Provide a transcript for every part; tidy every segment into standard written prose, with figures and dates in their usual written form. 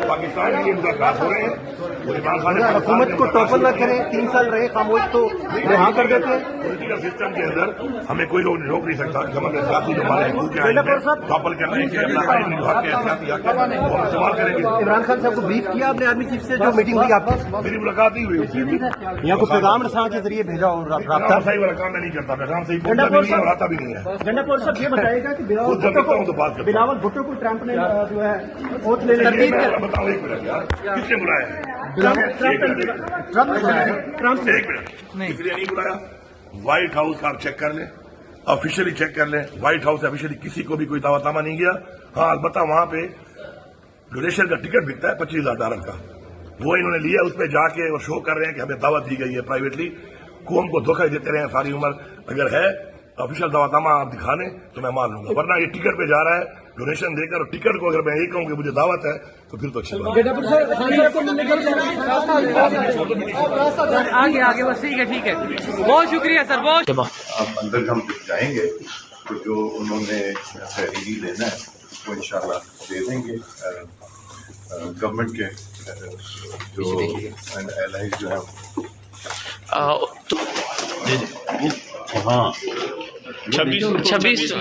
پاکستان کے لیے مذاکرات ہو رہے ہیں، حکومت کو ٹوپل نہ کریں، 3 سال رہے خاموش تو رہا کر دیتے ہیں۔ پولیٹیکل سسٹم کے اندر ہمیں کوئی روک نہیں سکتا کہ ہمارے سیاسی جو ہمارے حقوق ہیں ٹوپل کرنے کے اپنا آئین جو حق ہے سیاسی حق ہے وہ ہم استعمال کریں گے۔ عمران خان صاحب کو بریف کیا آپ نے آرمی چیف سے جو میٹنگ ہوئی آپ کی؟ میری ملاقات نہیں ہوئی اس سے، یہاں کو پیغام رساں کے ذریعے بھیجا اور رابطہ صحیح والا کام میں نہیں کرتا، پیغام صحیح پہنچتا بھی نہیں ہے اور آتا بھی نہیں ہے۔ گنڈا صاحب یہ بتائے گا کہ بلاول بھٹو کو ٹرمپ نے جو ہے اوتھ لے تردید کر بتاؤ ایک منٹ یار، کس نے بلایا ہے؟ ایک منٹ، اس لیے نہیں بلایا۔ وائٹ ہاؤس کا آپ چیک کر لیں، آفیشلی چیک کر لیں، وائٹ ہاؤس سے آفیشلی کسی کو بھی کوئی دعوت نامہ نہیں گیا۔ ہاں البتہ وہاں پہ ڈونیشن کا ٹکٹ بکتا ہے $25,000 کا، وہ انہوں نے لیا، اس پہ جا کے وہ شو کر رہے ہیں کہ ہمیں دعوت دی گئی ہے پرائیویٹلی۔ قوم کو دھوکہ دیتے رہے ہیں ساری عمر، اگر ہے آفیشیل دعوت نامہ آپ دکھا دیں تو میں مان لوں گا، ورنہ یہ ٹکٹ پہ جا رہا ہے ڈونیشن دے کر، اور ٹکٹ کو اگر میں یہ کہوں کہ مجھے دعوت ہے تو پھر تو اچھی بات ہے۔ آگے بس ٹھیک ہے، بہت شکریہ سر، بہت۔ آپ اندر ہم جب جائیں گے تو جو انہوں نے تحریری دینا ہے وہ انشاءاللہ دے دیں گے۔ گورنمنٹ کے جو الائز جو ہے ہاں 26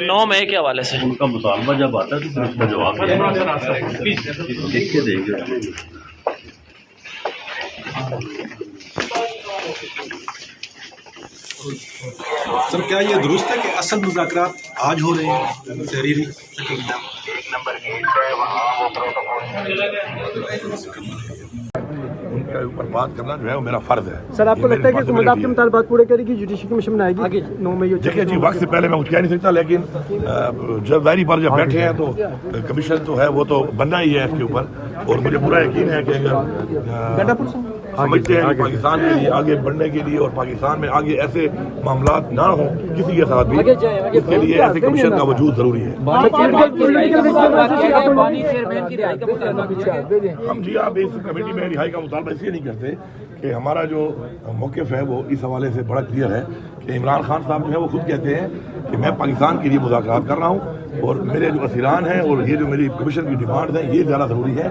9 مئی کے حوالے سے ان کا مطالبہ جب آتا ہے تو پھر اس کا جواب دیکھ کے دیں گے۔ سر کیا یہ درست ہے کہ اصل مذاکرات آج ہو رہے ہیں تحریری؟ ان کے اوپر بات کرنا جو ہے وہ میرا فرض ہے۔ سر آپ کو لگتا ہے کہ حکومت آپ کے مطالبات پورے کرے گی، جوڈیشل کمیشن بنائے گی 9 مئی؟ دیکھیں جی وقت سے پہلے میں کچھ کہہ نہیں سکتا، لیکن جب ظاہری بات جب بیٹھے ہیں تو کمیشن تو ہے وہ تو بننا ہی ہے اس کے اوپر، اور مجھے پورا یقین ہے کہ اگر سمجھتے ہیں کہ پاکستان کے لیے آگے بڑھنے کے لیے اور پاکستان میں آگے ایسے معاملات نہ ہوں کسی کے ساتھ بھی، اس کے لیے ایسے کمیشن کا وجود ضروری ہے۔ ہم جی آپ اس کمیٹی میں رہائی کا مطالبہ اس لیے نہیں کرتے کہ ہمارا جو موقف ہے وہ اس حوالے سے بڑا کلیئر ہے کہ عمران خان صاحب جو ہے وہ خود کہتے ہیں کہ میں پاکستان کے لیے مذاکرات کر رہا ہوں اور میرے جو اسیران ہیں اور یہ جو میری کمیشن کی ڈیمانڈ ہیں یہ زیادہ ضروری ہے۔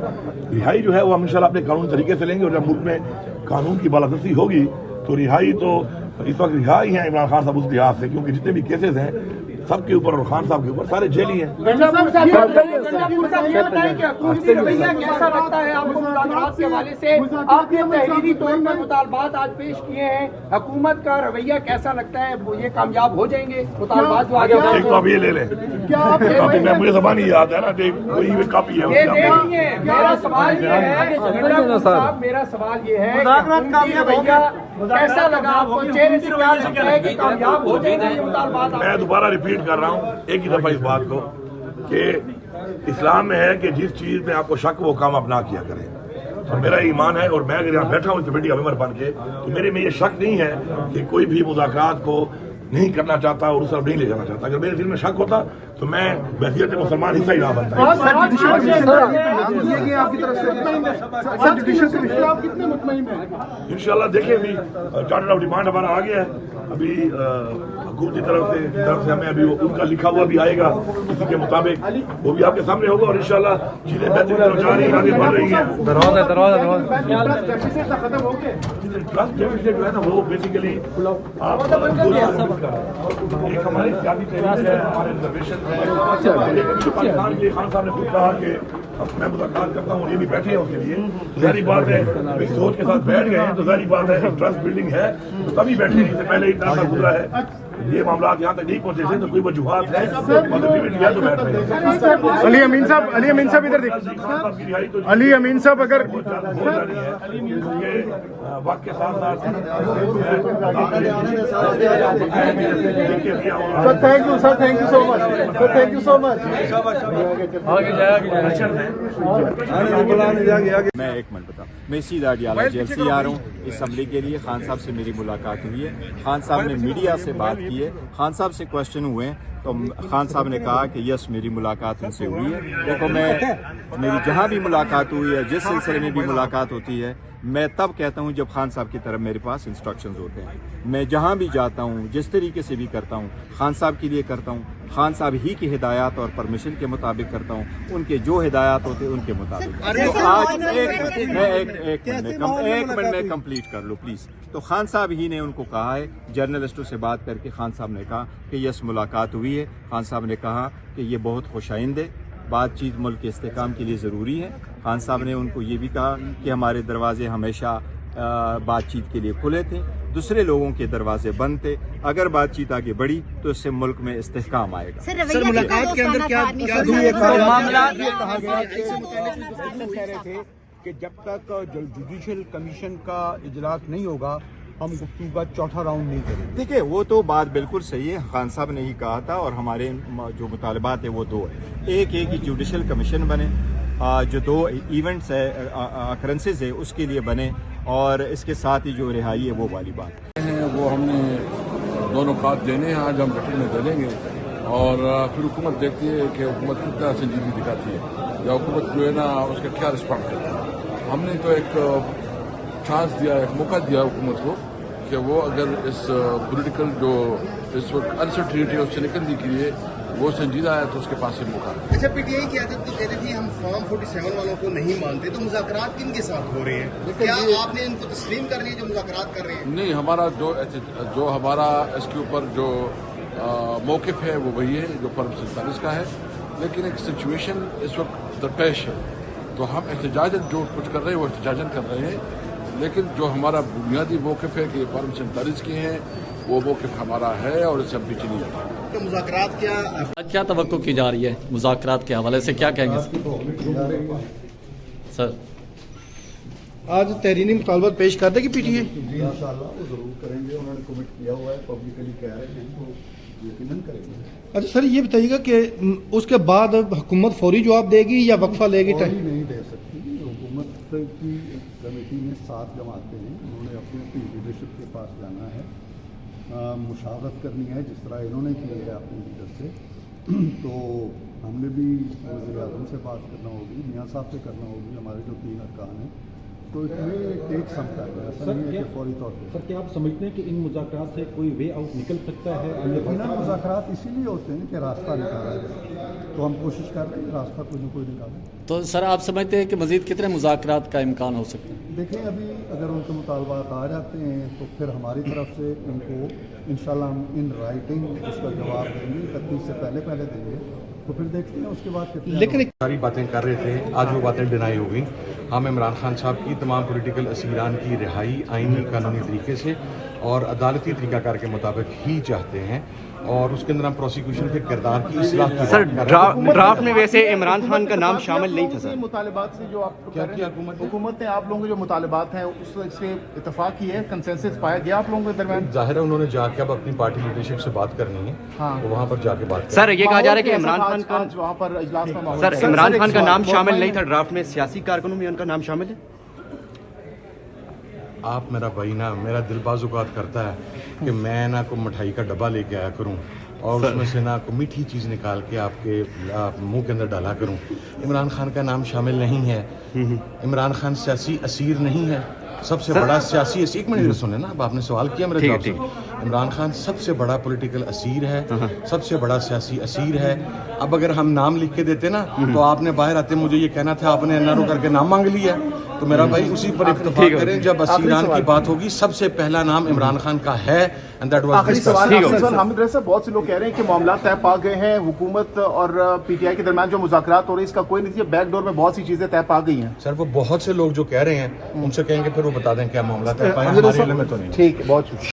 رہائی جو ہے وہ ہم انشاءاللہ اپنے قانون طریقے سے لیں گے، اور جب ملک میں قانون کی بالادستی ہوگی تو رہائی تو اس وقت رہائی ہیں عمران خان صاحب اس لحاظ سے، کیونکہ جتنے بھی کیسز ہیں سب کے اوپر اور خان صاحب کے اوپر سارے جیلی ہیں۔ کیسا لگتا ہے آپ کو مذاکرات کے حوالے سے؟ آپ نے تحریری طور پر مطالبات آج پیش کیے ہیں، حکومت کا رویہ کیسا لگتا ہے؟ یہ کامیاب ہو جائیں گے مطالبات جو آگے؟ ایک تو آپ یہ لے لیں، مجھے زبان ہی یاد ہے نا، وہی کاپی ہے۔ میرا سوال یہ ہے کیسا لگا آپ کو؟ چہرے سے کیا لگتا ہے کہ کامیاب ہو جائیں گے یہ مطالبات؟ میں دوبارہ ریپیٹ کر رہا ہوں ایک ہی دفعہ اس بات کو کہ اسلام میں ہے کہ جس چیز میں آپ کو شک وہ کام آپ نہ کیا کریں، اور میرا ایمان ہے، اور میں اگر یہاں بیٹھا ہوں کمیٹی کا ممبر بن کے تو میرے میں یہ شک نہیں ہے کہ کوئی بھی مذاکرات کو نہیں کرنا چاہتا اور اس طرف نہیں لے جانا چاہتا۔ اگر میرے دل میں شک ہوتا تو میں بحیثیت مسلمان حصہ ہی نہ بنتا۔ انشاءاللہ دیکھیں ابھی چارٹر آف ڈیمانڈ ہمارا آ گیا ہے، ابھی حکومت کی طرف سے ہمیں ابھی ان کا لکھا ہوا بھی آئے گا اسی کے مطابق، وہ بھی آپ کے سامنے ہوگا، اور انشاءاللہ چیزیں بہترین طرف جا رہی ہیں، آگے بڑھ رہی ہیں۔ ٹرسٹ ڈیفیسٹ جو ہے نا وہ بیسیکلی ایک ہماری سیاسی تحریک ہے، ہمارے ریزرویشن ہے۔ پاکستان کے خان صاحب نے خود کہا کہ میں مذاکرات کرتا ہوں، یہ بھی بیٹھے ہیں اس کے لیے، ظاہری بات ہے ایک سوچ کے ساتھ بیٹھ گئے ہیں تو ظاہری بات ہے ایک ٹرسٹ بلڈنگ ہے، تبھی بیٹھے ہیں، اس سے پہلے اتنا سا گزرا ہے، یہ معاملات یہاں تک نہیں پہنچے تھے تو کوئی وجوہات ہے تو بیٹھ رہے ہیں۔ علی امین صاحب ادھر دیکھ، علی امین صاحب اگر وقت کے ساتھ ساتھ thank you sir, thank you so much sir, thank you so much. میں ایک منٹ بتاؤں، میں اسی ڈاڈیالہ جیل سے آ رہا ہوں اسمبلی کے لیے۔ خان صاحب سے میری ملاقات ہوئی ہے، خان صاحب نے میڈیا سے بات کی ہے، خان صاحب سے کوشچن ہوئے ہیں تو خان صاحب نے کہا کہ یس میری ملاقات ان سے ہوئی ہے۔ دیکھو میری جہاں بھی ملاقات ہوئی ہے، جس سلسلے میں بھی ملاقات ہوتی ہے، میں تب کہتا ہوں جب خان صاحب کی طرف میرے پاس انسٹرکشنز ہوتے ہیں. میں جہاں بھی جاتا ہوں جس طریقے سے بھی کرتا ہوں خان صاحب کے لیے کرتا ہوں, خان صاحب ہی کی ہدایات اور پرمیشن کے مطابق کرتا ہوں, ان کے جو ہدایات ہوتے ہیں ان کے مطابق. تو آج ایک منٹ میں کمپلیٹ کر لو پلیز. تو خان صاحب ہی نے ان کو کہا ہے, جرنلسٹوں سے بات کر کے خان صاحب نے کہا کہ یس ملاقات ہوئی ہے. خان صاحب نے کہا کہ یہ بہت خوش آئند ہے, بات چیت ملک کے استحکام کے لیے ضروری ہے. خان صاحب نے ان کو یہ بھی کہا کہ ہمارے دروازے ہمیشہ بات چیت کے لیے کھلے تھے, دوسرے لوگوں کے دروازے بند تھے. اگر بات چیت آگے بڑھی تو اس سے ملک میں استحکام آئے گا. سر ملاقات کے اندر کیا کہہ رہے تھے کہ جب تک جوڈیشل کمیشن کا اجلاس نہیں ہوگا ہم گفتگو کا چوتھا راؤنڈ نہیں کریں گے. دیکھیں وہ تو بات بالکل صحیح ہے, خان صاحب نے ہی کہا تھا, اور ہمارے جو مطالبات ہیں وہ دو ہیں. ایک یہ کہ جوڈیشل کمیشن بنے, جو دو ایونٹس ہے اکرنسز ہے اس کے لیے بنے, اور اس کے ساتھ ہی جو رہائی ہے وہ والی بات وہ ہم نے دونوں خط دینے ہیں, آج ہم گٹھن میں دے دیں گے, اور پھر حکومت دیکھتی ہے کہ حکومت کتنا سنجیدگی دکھاتی ہے یا حکومت جو ہے نا اس کا کیا رسپانس کرتی ہے. ہم نے تو ایک چانس دیا, ایک موقع دیا حکومت کو کہ وہ اگر اس پولیٹیکل جو اس وقت انسرٹینٹی اس سے نکلنے کے لیے وہ سنجیدہ ہے تو اس کے پاس سے موقع ہے. اچھا, پی ٹی آئی کی عادت تو کہتے تھے ہم فارم 47 والوں کو نہیں مانتے, تو مذاکرات کن کے ساتھ ہو رہے ہیں؟ کیا آپ نے ان کو تسلیم کرنی ہے جو مذاکرات کر رہے ہیں؟ نہیں, ہمارا جو ہمارا اس کے اوپر جو موقف ہے وہ وہی ہے جو فارم 47 کا ہے, لیکن ایک سچویشن اس وقت درپیش ہے تو ہم احتجاجن جو کچھ کر رہے ہیں وہ احتجاجن کر رہے ہیں, لیکن جو ہمارا بنیادی موقف ہے کہ یہ فارم 47 کے ہیں وہ موقف ہمارا ہے اور اس سے ہم پیچھے نہیں جاتے. تو مذاکرات کیا توقع کی جا رہی ہے مذاکرات کے حوالے سے, کیا کہیں گے سر؟ آج تحریری مطالبات پیش کر دے گی پی ٹی آئی؟ انشاءاللہ وہ ضرور کریں گے, انہوں نے کمٹ کیا ہوا ہے, پبلکلی کہہ رہے ہیں تو یقیناً کریں گے. اچھا سر, یہ بتائیے گا کہ اس کے بعد حکومت فوری جواب دے گی یا وقفہ لے گی؟ فوری نہیں دے سکتی. حکومت کی کمیٹی میں 7 جماعتیں ہیں, انہوں نے اپنی اپنی لیڈرشپ کے پاس جانا ہے, مشاورت کرنی ہے جس طرح انہوں نے کی ہے اپنی لیڈر سے. تو ہم نے بھی وزیر اعظم سے بات کرنا ہوگی, میاں صاحب سے کرنا ہوگی, ہمارے جو 3 ارکان ہیں, تو اس میں ٹیک سم ٹائم ہے, ایسا نہیں ہے کہ فوری طور پہ. سر کیا آپ سمجھتے ہیں کہ ان مذاکرات سے کوئی وے آؤٹ نکل سکتا ہے؟ مذاکرات اسی لیے ہوتے ہیں کہ راستہ نکالا جائے, تو ہم کوشش کر رہے ہیں راستہ کوئی نہ کوئی نکالیں. تو سر آپ سمجھتے ہیں کہ مزید کتنے مذاکرات کا امکان ہو سکتا ہے؟ دیکھیں ابھی اگر ان کے مطالبات آ جاتے ہیں تو پھر ہماری طرف سے ان کو انشاءاللہ ہم ان رائٹنگ اس کا جواب دیں گے, 31 سے پہلے دیں گے, تو پھر دیکھتے ہیں اس کے بعد کتنے. لیکن ساری باتیں کر رہے تھے, آج وہ باتیں ڈینائی ہو گئی. ہم عمران خان صاحب کی تمام پولیٹیکل اسیران کی رہائی آئینی قانونی طریقے سے اور عدالتی طریقہ کار کے مطابق ہی چاہتے ہیں, اور اس کے اندر ہم پروسیکیوشن کے کردار کی اصلاح کی سر ڈرافٹ میں ویسے عمران خان کا نام شامل نہیں تھا سر. مطالبات سے جو آپ کیا کیا حکومت نے آپ لوگوں کے جو مطالبات ہیں اس سے اتفاق کی ہے, کنسنسس پایا گیا آپ لوگوں کے درمیان؟ ظاہر ہے انہوں نے جا کے اب اپنی پارٹی لیڈرشپ سے بات کرنی ہے, تو وہاں پر جا کے بات کریں. سر یہ کہا جا رہا ہے کہ عمران خان کا وہاں پر اجلاس میں سر عمران خان کا نام شامل نہیں تھا ڈرافٹ میں, سیاسی کارکنوں میں ان کا نام شامل ہے. آپ میرا بھائی نا, میرا دل باز اوقات کرتا ہے کہ میں نا کو مٹھائی کا ڈبہ لے کے آیا کروں اور اس میں سے نا کو میٹھی چیز نکال کے آپ کے منہ کے اندر ڈالا کروں. عمران خان کا نام شامل نہیں ہے. عمران خان سیاسی اسیر نہیں ہے, سب سے بڑا سیاسی اسیر. ایک منٹ سنیں نا, اب آپ نے سوال کیا میرے جواب سے. عمران خان سب سے بڑا پولیٹیکل اسیر ہے, سب سے بڑا سیاسی اسیر ہے. اب اگر ہم نام لکھ کے دیتے نا تو آپ نے باہر آتے مجھے یہ کہنا تھا آپ نے NRO کر کے نام مانگ لیا, تو میرا بھائی اسی پر اتفاق کریں. جب اسیران کی بات ہوگی سب سے پہلا نام عمران خان کا ہے. آخری سوال حامد رضا صاحب, بہت سے لوگ کہہ رہے ہیں کہ معاملات طے پا گئے ہیں, حکومت اور PTI کے درمیان جو مذاکرات ہو رہے ہیں اس کا کوئی نتیجہ, بیک ڈور میں بہت سی چیزیں طے پا گئی ہیں. سر وہ بہت سے لوگ جو کہہ رہے ہیں ان سے کہیں گے پھر وہ بتا دیں کیا معاملات طے پائے, ہمارے علم میں تو نہیں. ٹھیک ہے, بہت شکریہ.